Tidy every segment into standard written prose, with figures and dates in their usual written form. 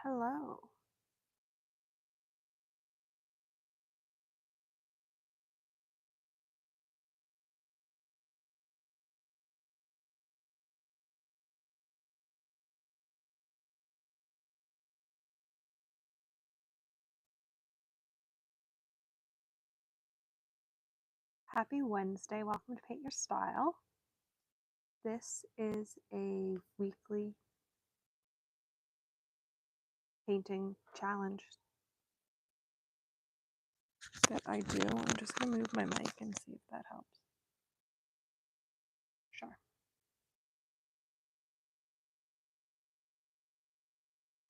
Hello. Happy Wednesday. Welcome to Paint Your Style. This is a weekly painting challenge that I do. I'm just going to move my mic and see if that helps. Sure.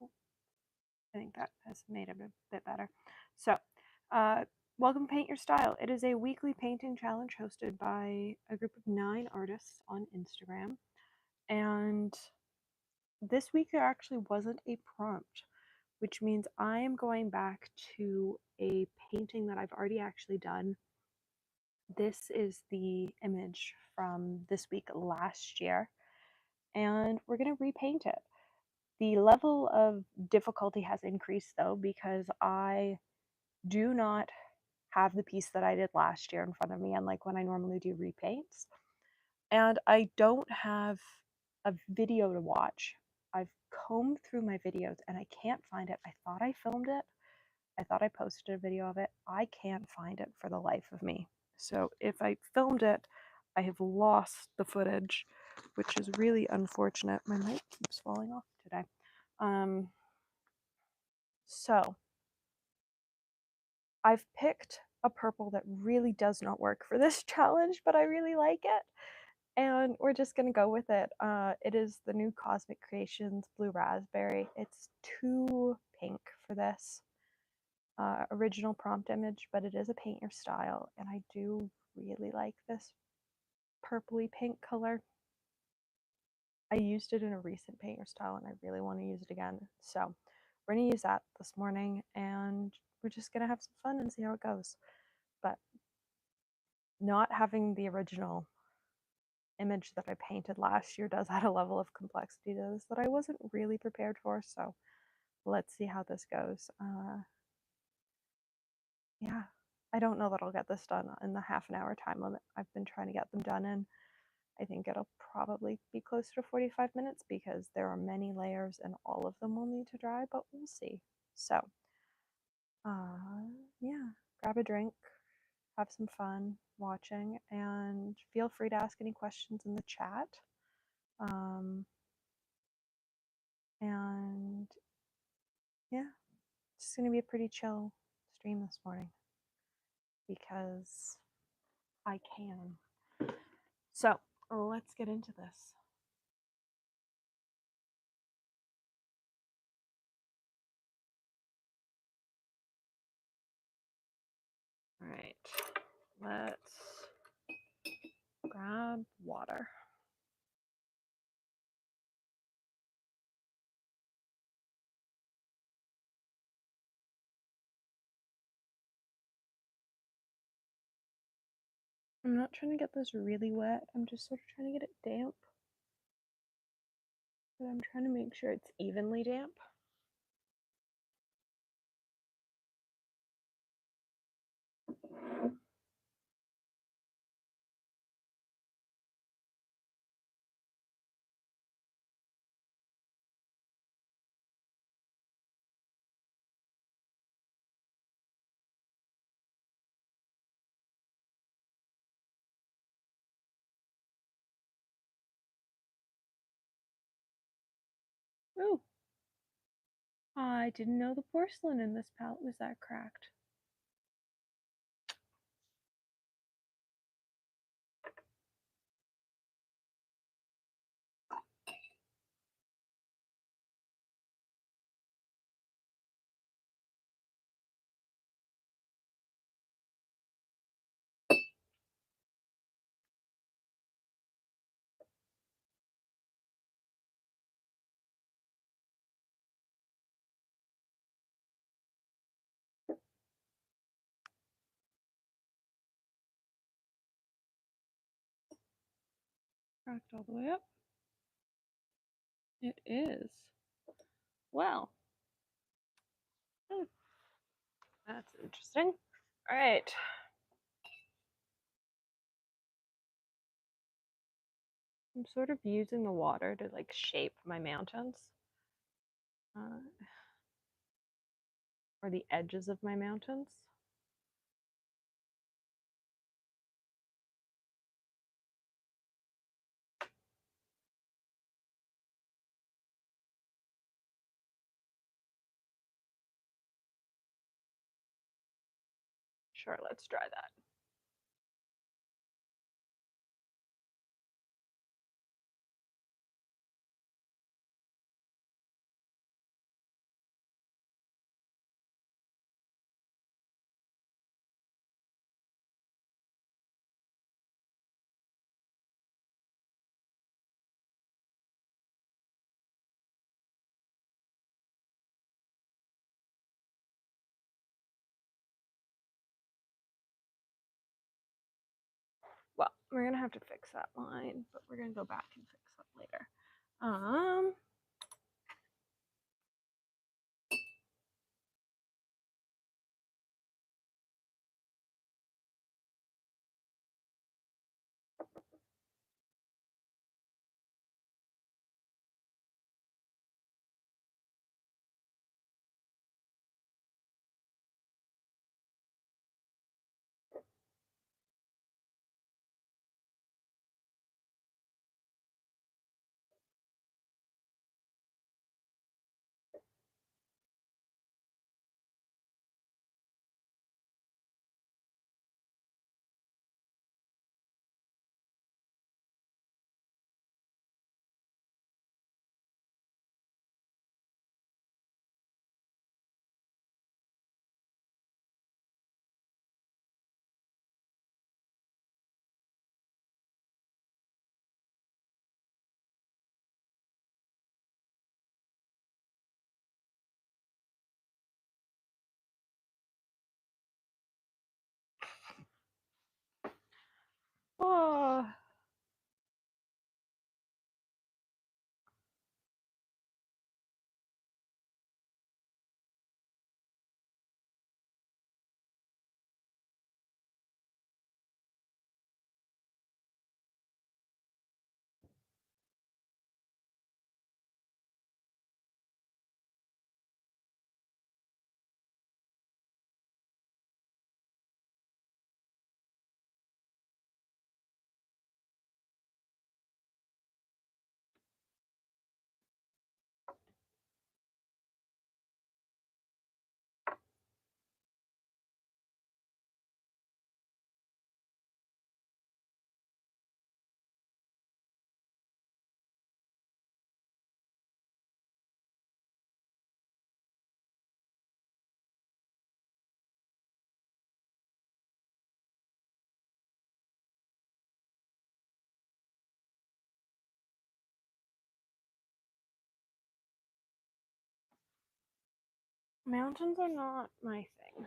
I think that has made it a bit better. So, welcome to Paint Your Style. It is a weekly painting challenge hosted by a group of 9 artists on Instagram. And this week there actually wasn't a prompt, which means I am going back to a painting that I've already actually done. This is the image from this week last year, and we're going to repaint it. The level of difficulty has increased though, because I do not have the piece that I did last year in front of me, unlike when I normally do repaints. And I don't have a video to watch. I've combed through my videos and I can't find it. I thought I filmed it. I thought I posted a video of it. I can't find it for the life of me. So if I filmed it, I have lost the footage, which is really unfortunate. My mic keeps falling off today. So I've picked a purple that really does not work for this challenge, but I really like it. And we're just going to go with it. It is the new Cosmic Creations Blue Raspberry. It's too pink for this original prompt image, but it is a paint your style, and I do really like this purpley pink color. I used it in a recent paint your style, and I really want to use it again. So we're going to use that this morning, and we're just going to have some fun and see how it goes. But not having the original image that I painted last year does add a level of complexity to this that I wasn't really prepared for, so let's see how this goes. Yeah, I don't know that I'll get this done in the half an hour time limit I've been trying to get them done in. I think it'll probably be closer to 45 minutes because there are many layers and all of them will need to dry, but we'll see. So, yeah, grab a drink, have some fun watching, and feel free to ask any questions in the chat. And yeah, it's going to be a pretty chill stream this morning because I can. So let's get into this. All right, let's grab water. I'm not trying to get this really wet. I'm just sort of trying to get it damp. But I'm trying to make sure it's evenly damp. Oh, I didn't know the porcelain in this palette was that cracked. Cracked all the way up. It is. Well, Hmm, that's interesting. All right. I'm sort of using the water to like shape my mountains, uh, or the edges of my mountains. Sure, let's try that. Well, we're gonna have to fix that line, but we're gonna go back and fix that later. Oh, mountains are not my thing.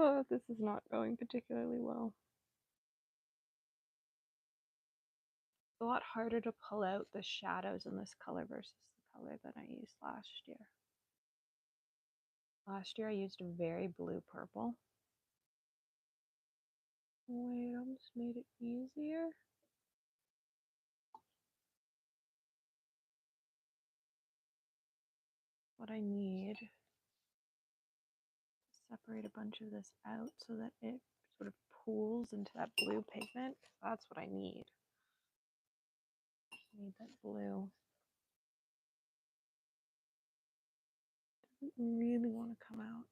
Oh, this is not going particularly well. It's a lot harder to pull out the shadows in this color versus the color that I used last year. Last year I used a very blue purple. Wait, I almost made it easier. What I need is separate a bunch of this out so that it sort of pools into that blue pigment. That's what I need. I need that blue. Doesn't really want to come out.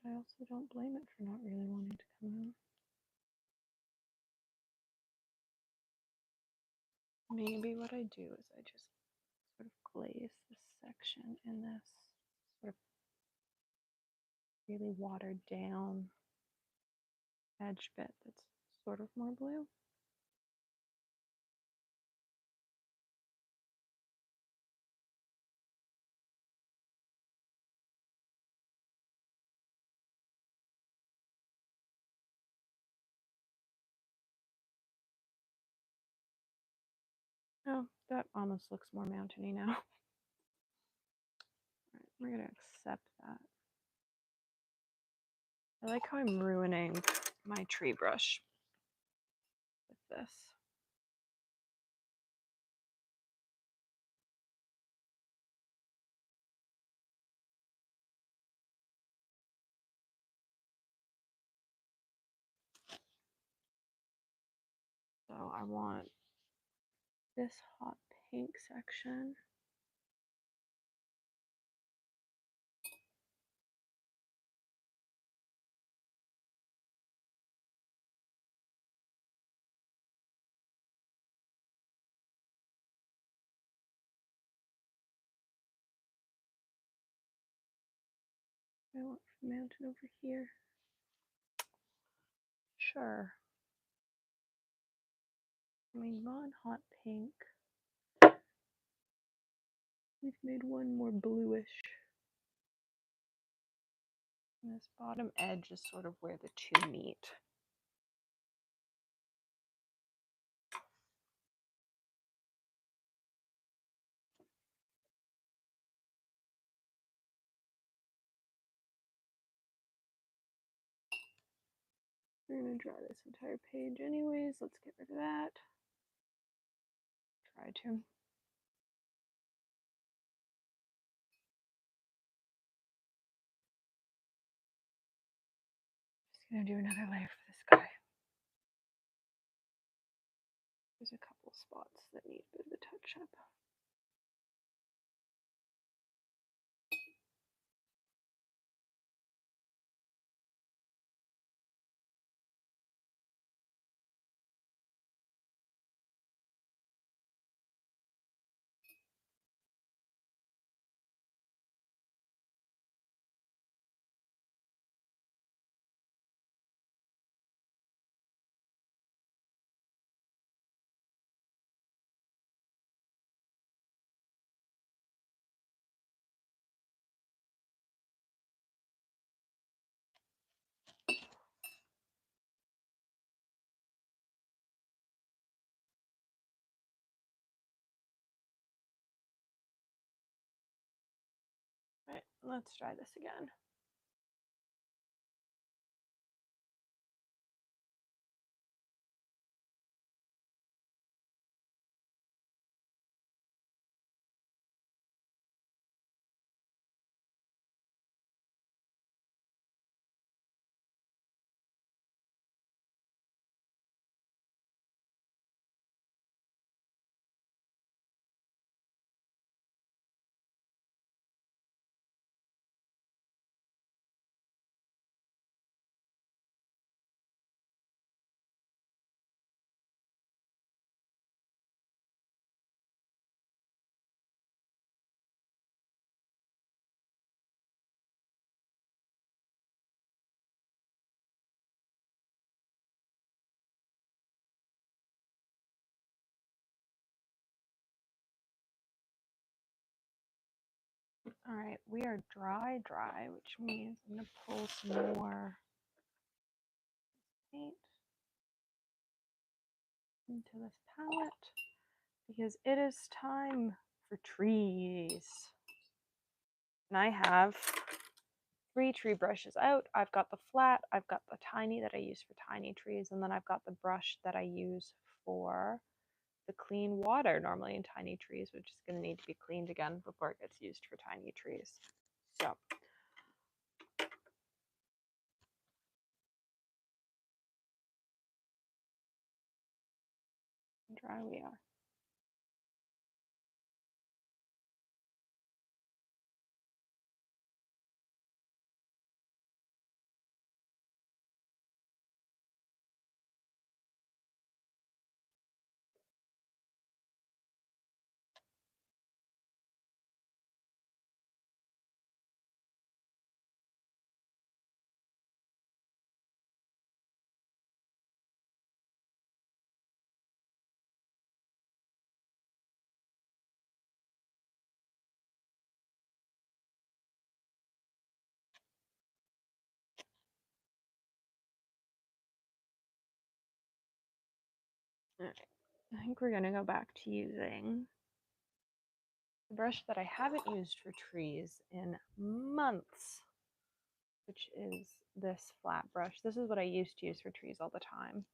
But I also don't blame it for not really wanting to come out. Maybe what I do is I just sort of glaze this section in this sort of really watered down edge bit that's sort of more blue. Oh, that almost looks more mountainy now. All right, we're gonna accept that. I like how I'm ruining my tree brush with this. So I want this hot pink section. I want the mountain over here. Sure. I mean, not hot pink. We've made one more bluish. And this bottom edge is sort of where the two meet. We're going to draw this entire page anyways. Let's get rid of that. Try to. Just going to do another layer for this guy. There's a couple spots that need a bit of a touch up. Right, let's try this again. All right, we are dry, which means I'm gonna pull some more paint into this palette because it is time for trees. And I have 3 tree brushes out. I've got the flat, I've got the tiny that I use for tiny trees, and then I've got the brush that I use for the clean water normally in tiny trees, which is going to need to be cleaned again before it gets used for tiny trees. So dry we are. All right. I think we're going to go back to using the brush that I haven't used for trees in months, which is this flat brush. This is what I used to use for trees all the time.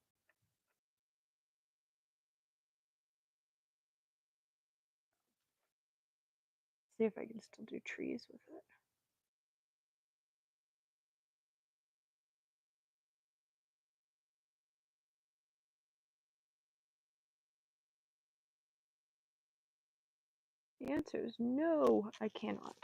See if I can still do trees with it. The answer is no, I cannot.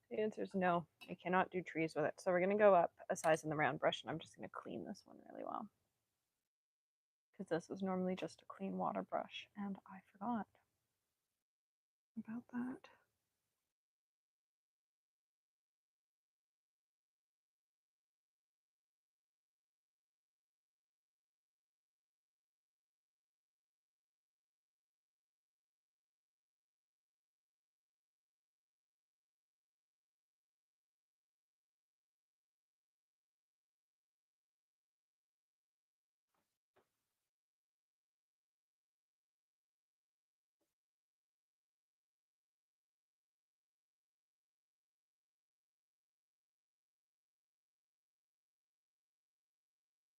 The answer is no, I cannot do trees with it. So we're going to go up a size in the round brush, and I'm just going to clean this one really well. Because this is normally just a clean water brush, and I forgot about that.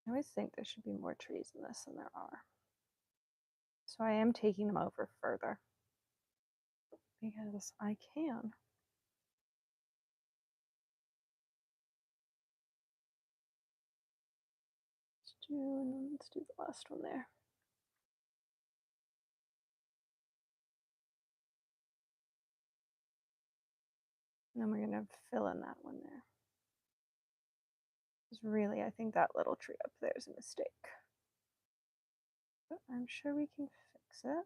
I always think there should be more trees in this than there are. So I am taking them over further because I can. Let's do the last one there. And then we're going to fill in that one there. Because really, I think that little tree up there is a mistake. But I'm sure we can fix it.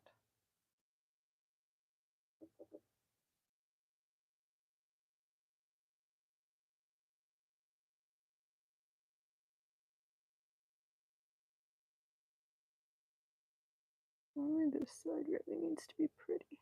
Only this side really needs to be pretty.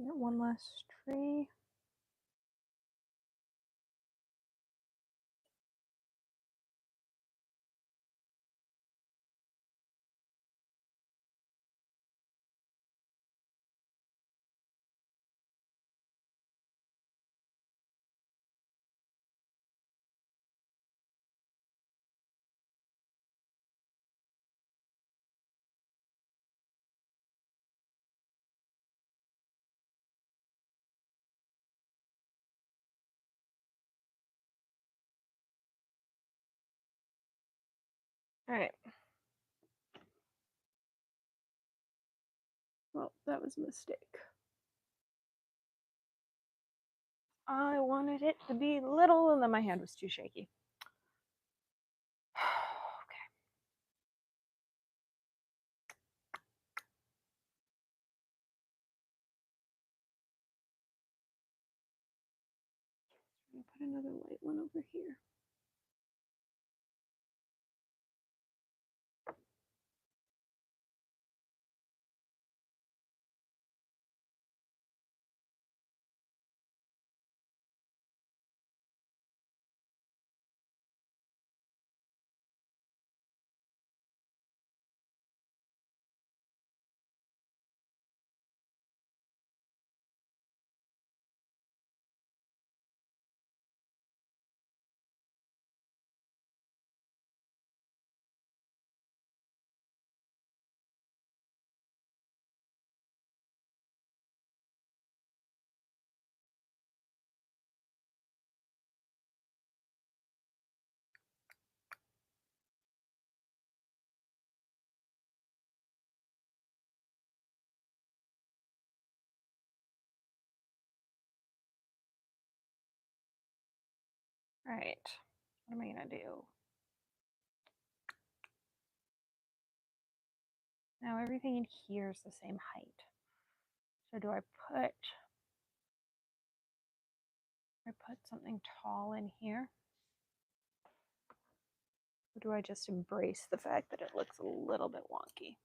Get one last tree. All right. Well, that was a mistake. I wanted it to be little, and then my hand was too shaky. Okay. I'm gonna put another light one over here. All right. What am I gonna do? Now everything in here is the same height. So do I put something tall in here? Or do I just embrace the fact that it looks a little bit wonky?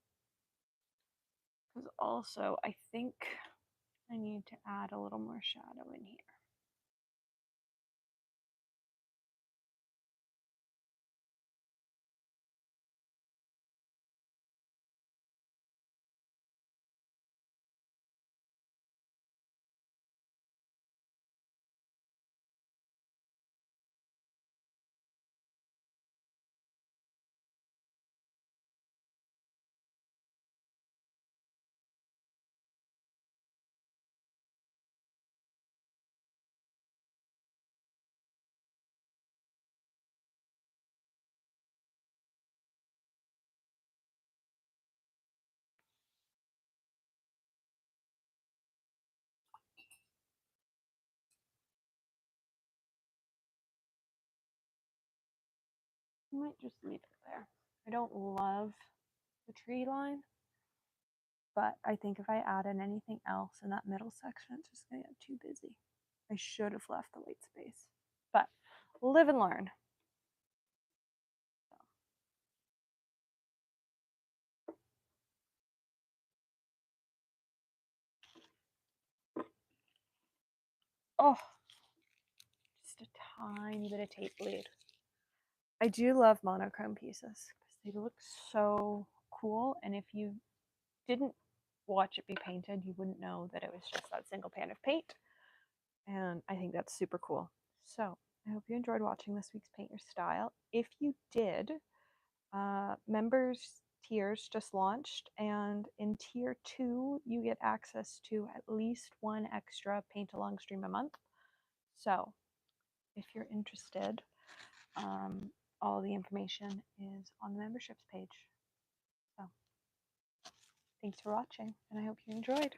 Because also I think I need to add a little more shadow in here. I might just leave it there. I don't love the tree line, but I think if I add in anything else in that middle section, it's just gonna get too busy. I should have left the white space, but live and learn. Oh, just a tiny bit of tape bleed. I do love monochrome pieces because they look so cool, and if you didn't watch it be painted, you wouldn't know that it was just that single pan of paint, and I think that's super cool. So I hope you enjoyed watching this week's Paint Your Style. If you did, members tiers just launched, and in tier 2 you get access to at least one extra paint along stream a month. So if you're interested, all the information is on the memberships page. So thanks for watching, and I hope you enjoyed.